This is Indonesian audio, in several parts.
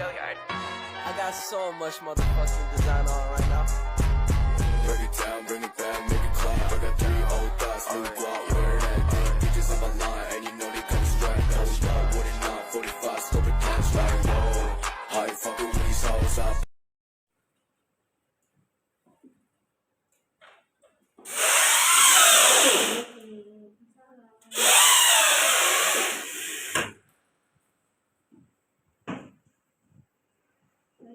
I got so much motherfucking design on right now. Break it down, bring it back, make it clap. I got 3 old thoughts, new block, where that dick. Bitches on my line, and you know they come straight. Hold up, what it not, 45, scope it down, like, whoa. How you fucking with these hoes up?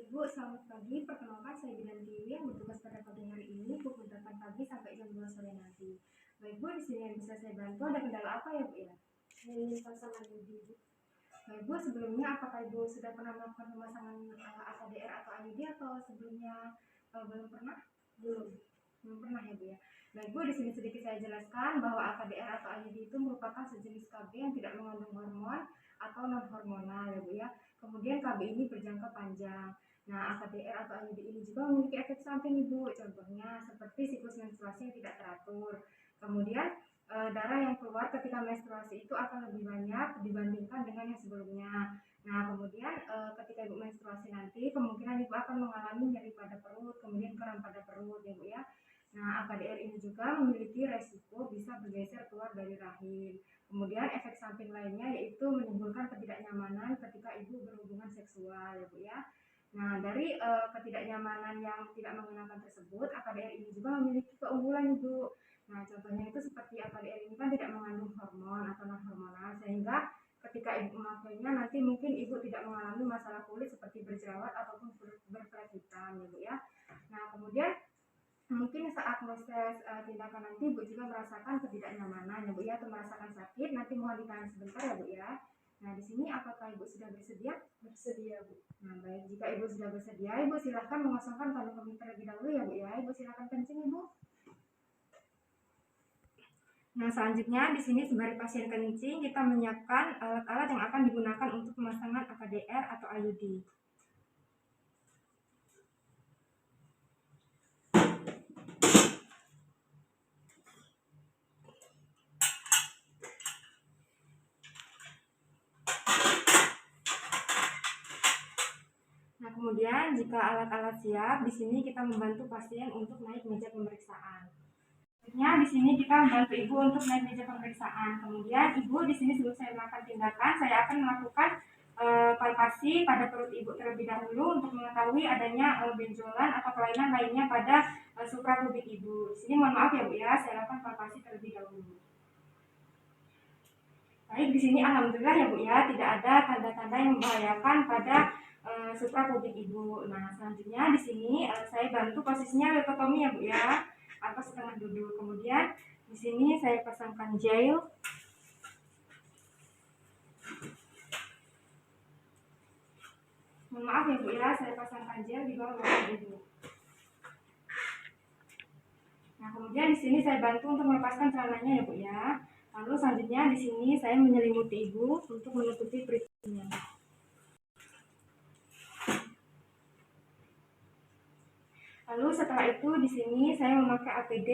Bu, selamat pagi. Perkenalkan saya Bidan Tiwi yang bertugas pada pagi hari ini pukul 8 pagi sampai jam 2 sore nanti. Baik Bu, di sini yang bisa saya bantu ada kendala apa ya Bu ya? Saya ingin pasangan Yudi Bu. Baik Bu, sebelumnya apakah Ibu sudah pernah melakukan pemasangan AKDR atau IUD atau sebelumnya belum pernah? Belum pernah ya Bu ya. Baik Bu, di sini sedikit saya jelaskan bahwa AKDR atau IUD itu merupakan sejenis KB yang tidak mengandung hormon atau non hormonal ya Bu ya. Kemudian KB ini berjangka panjang. Nah, AKDR atau IUD ini juga memiliki efek samping Ibu, contohnya seperti siklus menstruasi yang tidak teratur. Kemudian darah yang keluar ketika menstruasi itu akan lebih banyak dibandingkan dengan yang sebelumnya. Nah, kemudian ketika Ibu menstruasi nanti kemungkinan Ibu akan mengalami nyeri pada perut, kemudian kram pada perut ya Bu ya. Nah, AKDR ini juga memiliki resiko bisa bergeser keluar dari rahim. Kemudian efek samping lainnya yaitu menimbulkan ketidaknyamanan ketika Ibu berhubungan seksual ya Bu ya. Nah, dari ketidaknyamanan yang tidak mengenakan tersebut, AKDR ini juga memiliki keunggulan Ibu. Nah, contohnya itu seperti AKDR ini kan tidak mengandung hormon atau non hormonal, sehingga ketika Ibu memakainya nanti mungkin Ibu tidak mengalami masalah kulit seperti berjerawat ataupun berflek hitam ya Bu ya. Nah, kemudian mungkin saat proses tindakan nanti Ibu juga merasakan ketidaknyamanan ya Bu ya, atau merasakan sakit, nanti mohon ditahan sebentar ya Bu ya. Nah, di sini apakah Ibu sudah bersedia? Bersedia Bu. Nah, baik, jika Ibu sudah bersedia, Ibu silahkan mengosongkan kandung kemih terlebih dahulu ya Bu ya. Ibu silahkan kencing Ibu. Nah, selanjutnya di sini sembari pasien kencing, kita menyiapkan alat-alat yang akan digunakan untuk pemasangan AKDR atau IUD. Nah, kemudian jika alat-alat siap, di sini kita membantu pasien untuk naik meja pemeriksaan. Selanjutnya di sini kita membantu Ibu untuk naik meja pemeriksaan. Kemudian Ibu di sini sebelum saya melakukan tindakan, saya akan melakukan palpasi pada perut Ibu terlebih dahulu untuk mengetahui adanya benjolan atau kelainan lainnya pada suprapubik Ibu. Di sini mohon maaf ya Bu ya, saya lakukan palpasi terlebih dahulu. Baik, di sini alhamdulillah ya Bu ya, tidak ada tanda-tanda yang membahayakan pada suprapubik Ibu. Nah, selanjutnya di sini saya bantu posisinya leukotomi ya Bu ya, atau setengah duduk. Kemudian di sini saya pasangkan gel. Mohon maaf ya Bu ya, saya pasangkan gel di bawah leukotomi Ibu. Nah, kemudian di sini saya bantu untuk melepaskan celananya ya Bu ya. Lalu selanjutnya di sini saya menyelimuti Ibu untuk menutupi perutnya. Lalu setelah itu di sini saya memakai APD.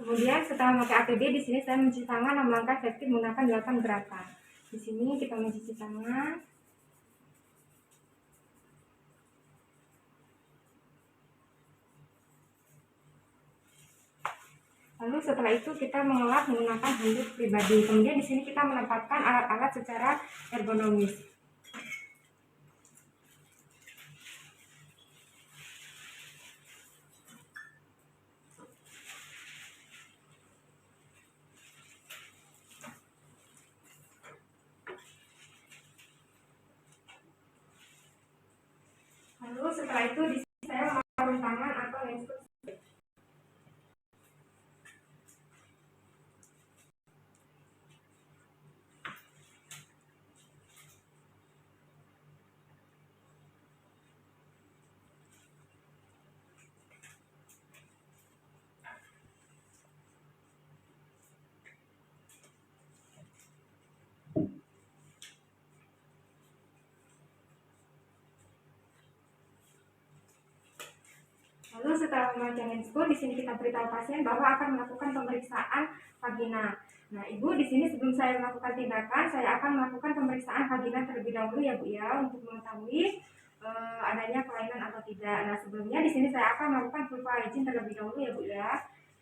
Kemudian setelah memakai APD di sini saya mencuci tangan 6 langkah efektif menggunakan 8 gerakan. Di sini kita mencuci tangan. Lalu setelah itu kita mengelap menggunakan handuk pribadi. Kemudian di sini kita menempatkan alat-alat secara ergonomis. Lalu setelah itu di sini saya memakai sarung tangan atau lensku. Lalu setelah memegang handscoon, di sini kita beritahu pasien bahwa akan melakukan pemeriksaan vagina. Nah, Ibu, di sini sebelum saya melakukan tindakan, saya akan melakukan pemeriksaan vagina terlebih dahulu ya Bu ya, untuk mengetahui adanya kelainan atau tidak. Nah, sebelumnya di sini saya akan melakukan vulva hygiene terlebih dahulu ya Bu ya.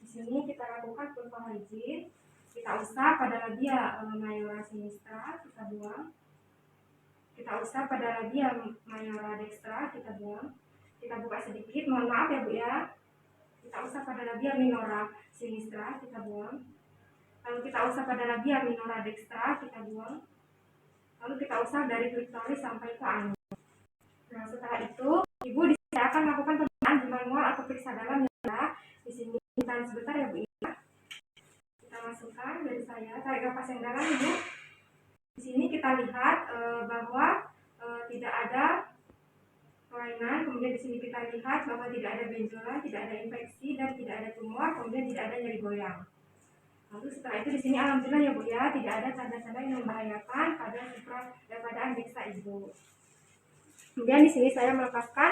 Di sini kita lakukan vulva hygiene. Kita usap pada labia mayora sinistra, kita buang. Kita usap pada labia mayora dextra, kita buang. Kita buka sedikit, mohon maaf ya Bu ya. Kita usap pada labia minora sinistra, kita buang. Lalu kita usap pada labia minora dextra, kita buang. Lalu kita usap dari klitoris sampai ke anus. Nah, setelah itu, Ibu di sini akan melakukan pemeriksaan manual atau periksa dalam ya. Di sini kita sebentar ya Bu ya. Kita masukkan dari saya ke pasien dalam Ibu. Di sini kita lihat bahwa tidak ada kelainan, kemudian di sini kita lihat bahwa tidak ada benjolan, tidak ada infeksi dan tidak ada tumor, kemudian tidak ada nyeri goyang. Lalu setelah itu di sini alhamdulillah ya Bu ya, tidak ada tanda-tanda yang membahayakan pada andeksa Ibu. Kemudian di sini saya melepaskan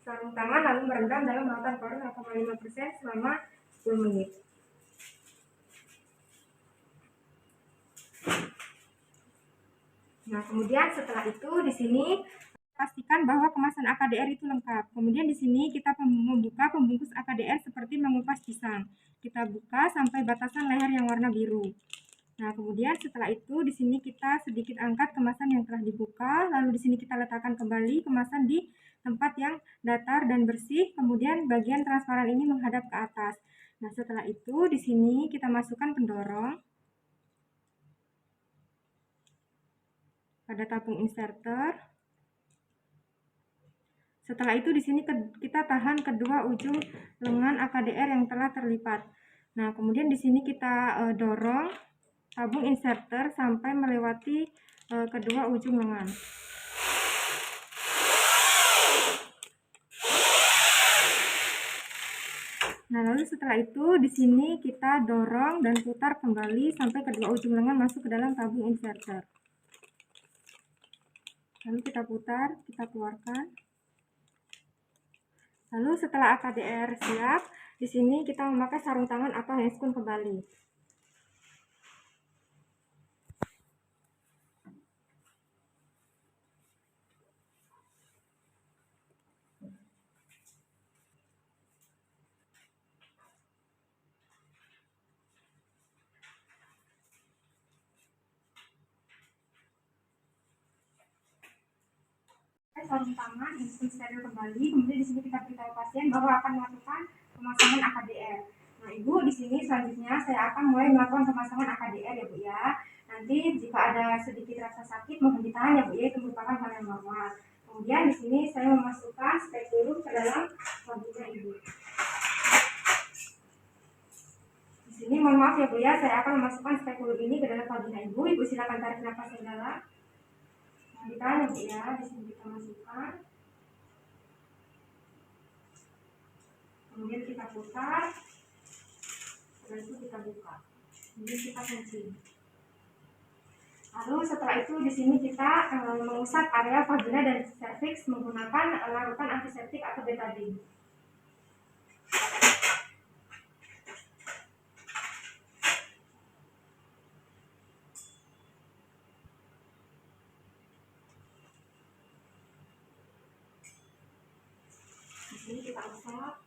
sarung tangan lalu merendam dalam lautan klorin 0,5% selama 10 menit. Nah, kemudian setelah itu di sini pastikan bahwa kemasan AKDR itu lengkap. Kemudian di sini kita membuka pembungkus AKDR seperti mengupas pisang. Kita buka sampai batasan leher yang warna biru. Nah, kemudian setelah itu di sini kita sedikit angkat kemasan yang telah dibuka, lalu di sini kita letakkan kembali kemasan di tempat yang datar dan bersih. Kemudian bagian transparan ini menghadap ke atas. Nah, setelah itu di sini kita masukkan pendorong pada tabung inserter. Setelah itu di sini kita tahan kedua ujung lengan AKDR yang telah terlipat. Nah, kemudian di sini kita dorong tabung inserter sampai melewati kedua ujung lengan. Nah, lalu setelah itu di sini kita dorong dan putar kembali sampai kedua ujung lengan masuk ke dalam tabung inserter. Lalu kita putar, kita keluarkan. Lalu setelah AKDR siap, di sini kita memakai sarung tangan atau handscoon kembali. Sarung tangan handscoon steril kembali, kemudian di sini kita beritahu pasien bahwa akan melakukan pemasangan AKDR. Nah, Ibu, di sini selanjutnya saya akan mulai melakukan pemasangan AKDR ya Bu ya. Nanti jika ada sedikit rasa sakit mohon ditahan ya Bu ya, itu merupakan hal yang normal. Kemudian di sini saya memasukkan spekulum ke dalam vagina Ibu. Di sini mohon maaf ya Bu ya, saya akan memasukkan spekulum ini ke dalam vagina Ibu. Ibu silakan tarik nafas yang dalam. Ditahan ya Bu ya, di sini kita masukkan. Kemudian kita putar. Setelah itu kita buka. Kemudian kita kunci. Lalu setelah itu di sini kita mengusap area vagina dan serviks menggunakan larutan antiseptik atau betadine. Di sini kita usap.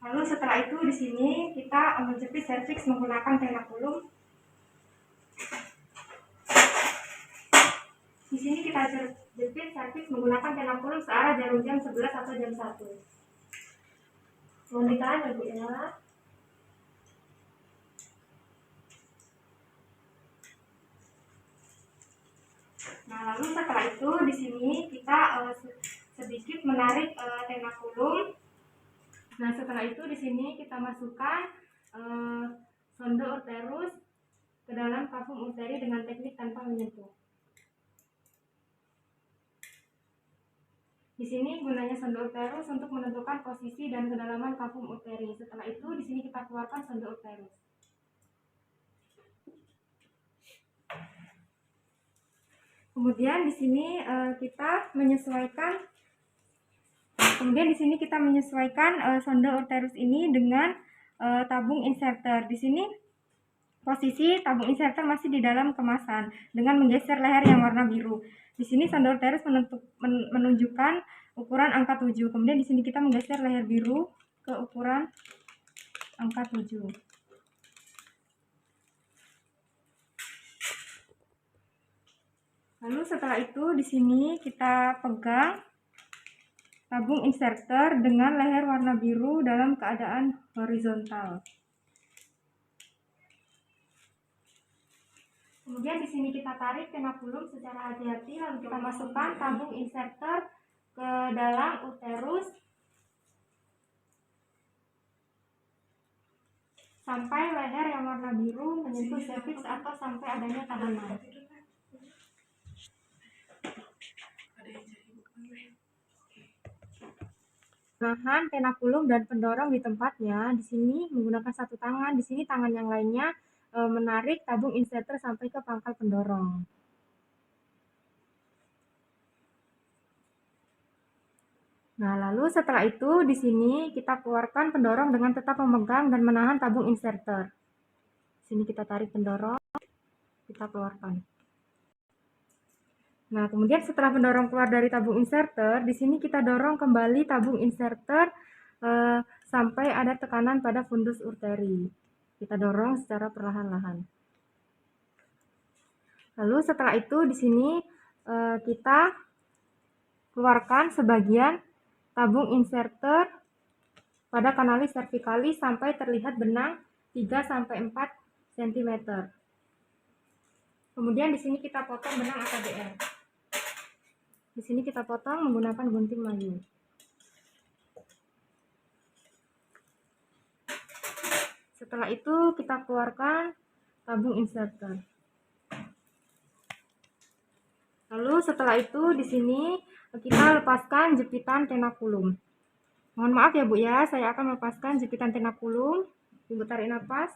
Lalu setelah itu di sini kita menjepit serviks menggunakan tenakulum. Di sini kita jepit serviks menggunakan tenakulum searah jarum jam 11 atau jam 1. Mohon ditahan ya Bu ya. Nah, lalu setelah itu di sini kita sedikit menarik tenakulum. Nah, setelah itu di sini kita masukkan sonde uterus ke dalam kafum uteri dengan teknik tanpa menyentuh. Di sini gunanya sonde uterus untuk menentukan posisi dan kedalaman kafum uteri. Setelah itu di sini kita keluarkan sonde uterus. Kemudian di sini kita menyesuaikan sonde uterus ini dengan tabung inserter. Di sini posisi tabung inserter masih di dalam kemasan dengan menggeser leher yang warna biru. Di sini sonde uterus menunjukkan ukuran angka 7. Kemudian di sini kita menggeser leher biru ke ukuran angka 7. Lalu setelah itu di sini kita pegang tabung inserter dengan leher warna biru dalam keadaan horizontal. Kemudian di sini kita tarik tenakulum secara hati-hati, lalu kita masukkan tabung inserter ke dalam uterus sampai leher yang warna biru menyentuh serviks atau sampai adanya tahanan. Menahan tenakulum dan pendorong di tempatnya. Di sini menggunakan satu tangan, di sini tangan yang lainnya menarik tabung inserter sampai ke pangkal pendorong. Nah, lalu setelah itu di sini kita keluarkan pendorong dengan tetap memegang dan menahan tabung inserter. Di sini kita tarik pendorong, kita keluarkan. Nah, kemudian setelah pendorong keluar dari tabung inserter, di sini kita dorong kembali tabung inserter sampai ada tekanan pada fundus urteri. Kita dorong secara perlahan-lahan. Lalu setelah itu di sini kita keluarkan sebagian tabung inserter pada kanalis cervicalis sampai terlihat benang 3-4 cm. Kemudian di sini kita potong benang AKBR. Di sini kita potong menggunakan gunting mayu. Setelah itu kita keluarkan tabung inserter. Lalu setelah itu di sini kita lepaskan jepitan tenakulum. Mohon maaf ya Bu ya, saya akan melepaskan jepitan tenakulum. Ibu tarik nafas.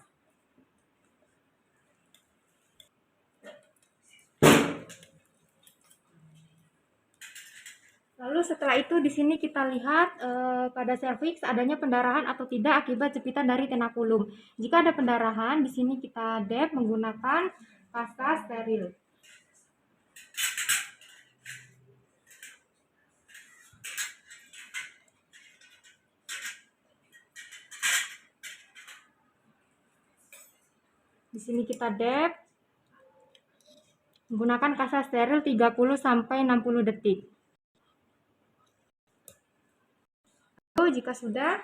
Lalu setelah itu di sini kita lihat pada serviks adanya pendarahan atau tidak akibat jepitan dari tenakulum. Jika ada pendarahan, di sini kita dep menggunakan pasta steril. Di sini kita dep menggunakan kasa steril 30-60 detik. Lalu jika sudah,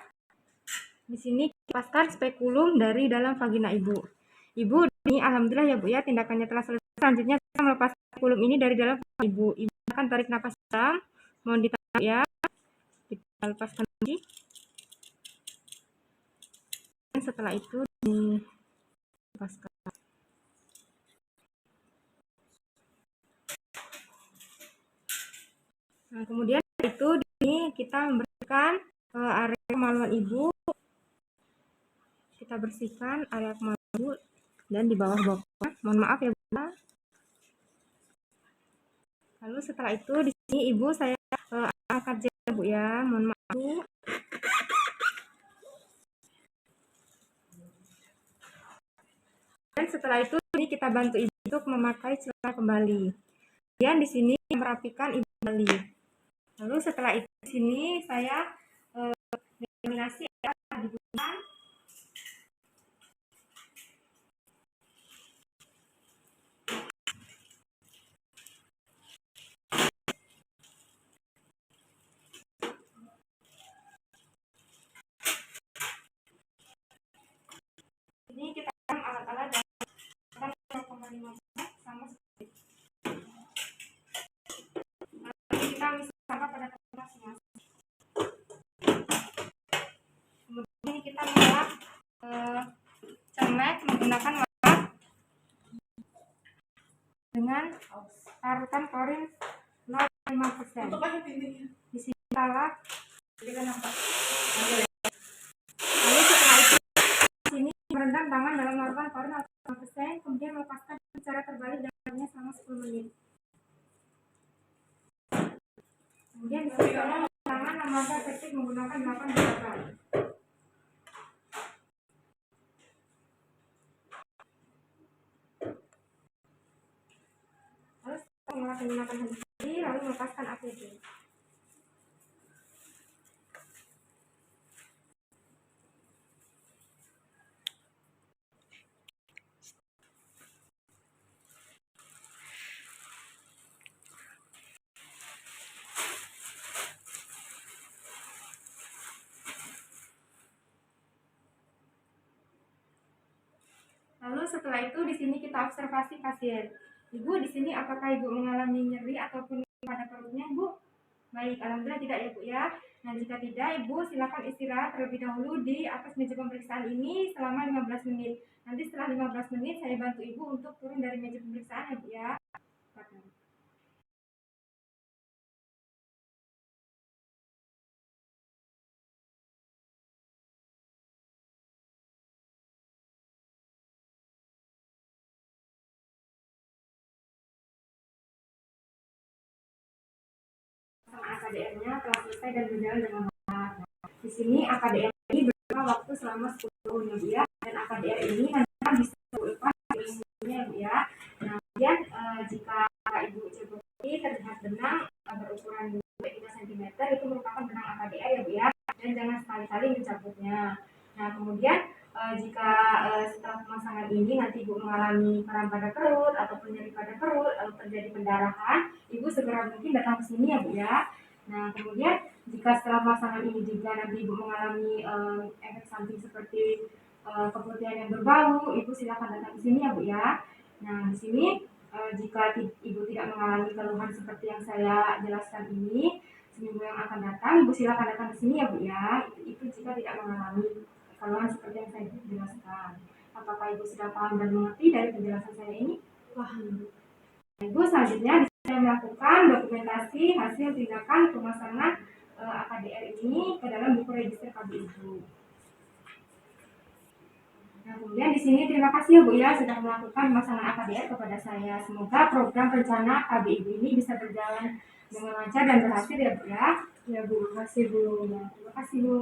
di sini lepaskan spekulum dari dalam vagina ibu. Ibu, ini alhamdulillah ya Bu ya, tindakannya telah selesai. Selanjutnya kita melepaskan spekulum ini dari dalam vagina ibu. Ibu akan tarik nafas dalam, mohon ditarik ya. Kita lepaskan lagi. Dan setelah itu dilepaskan. Nah, kemudian itu di sini kita memberikan area kemaluan ibu, kita bersihkan area kemaluan ibu dan di bawah bokong. Mohon maaf ya Bu. Lalu setelah itu di sini ibu saya angkat jari Bu ya. Mohon maaf Bu. Dan setelah itu ini kita bantu ibu untuk memakai celana kembali. Kemudian di sini merapikan ibu kembali. Lalu setelah itu di sini saya eliminasi ya digunakan. Ini kita alat-alat dan 0,15 sama seperti kita misalkan pada masing-masing. Kemudian kita melap cemek menggunakan lap dengan parutan klorin 0,5%. Di sini kita lap. Lalu setelah itu di sini merendam tangan dalam larutan klorin 0,5%, kemudian melepaskan secara terbalik dalamnya selama 10 menit. Kemudian di sini tolong tangan lembaga ketik menggunakan 8 gerakan. Lalu setelah menggunakan henti, lalu melepaskan APD. Lalu setelah itu di sini kita observasi pasien. Ibu, di sini apakah Ibu mengalami nyeri ataupun pada perutnya, Bu? Baik, alhamdulillah tidak ya, Bu ya. Nah, jika tidak, Ibu silakan istirahat terlebih dahulu di atas meja pemeriksaan ini selama 15 menit. Nanti setelah 15 menit saya bantu Ibu untuk turun dari meja pemeriksaan ya, Bu ya. AKDR-nya telah selesai dan berjalan dengan benar. Di sini AKDR ini berjangka waktu selama 10 tahun ya, Bu ya. Dan AKDR ini hanya bisa dilepas ilmunya ya, Bu ya. Nah, kemudian jika Ibu cermati terlihat benang berukuran 2 cm itu merupakan benang AKDR ya, Bu ya. Dan jangan sekali-kali mencabutnya. Nah, kemudian jika setelah pemasangan ini nanti Ibu mengalami kram pada perut ataupun nyeri pada perut lalu terjadi pendarahan, Ibu segera mungkin datang ke sini ya, Bu ya. Nah, kemudian jika setelah pemasangan ini juga nanti Ibu mengalami efek samping seperti keputihan yang berbau, Ibu silakan datang ke sini ya, Bu ya. Nah, di sini jika Ibu tidak mengalami keluhan seperti yang saya jelaskan ini, seminggu yang akan datang Ibu silakan datang ke sini ya, Bu ya. Itu jika tidak mengalami keluhan seperti yang saya jelaskan. Apakah Ibu sudah paham dan mengerti dari penjelasan saya ini? Paham. Ibu selanjutnya bisa melakukan dokumentasi hasil tindakan pemasangan AKDR ini ke dalam buku register KB Ibu. Nah, kemudian di sini terima kasih ya, Bu ya sudah melakukan pemasangan AKDR kepada saya. Semoga program rencana KB Ibu ini bisa berjalan dengan lancar dan berhasil ya, Bu ya. Ya, Bu. Terima kasih, Bu. Terima kasih, Bu.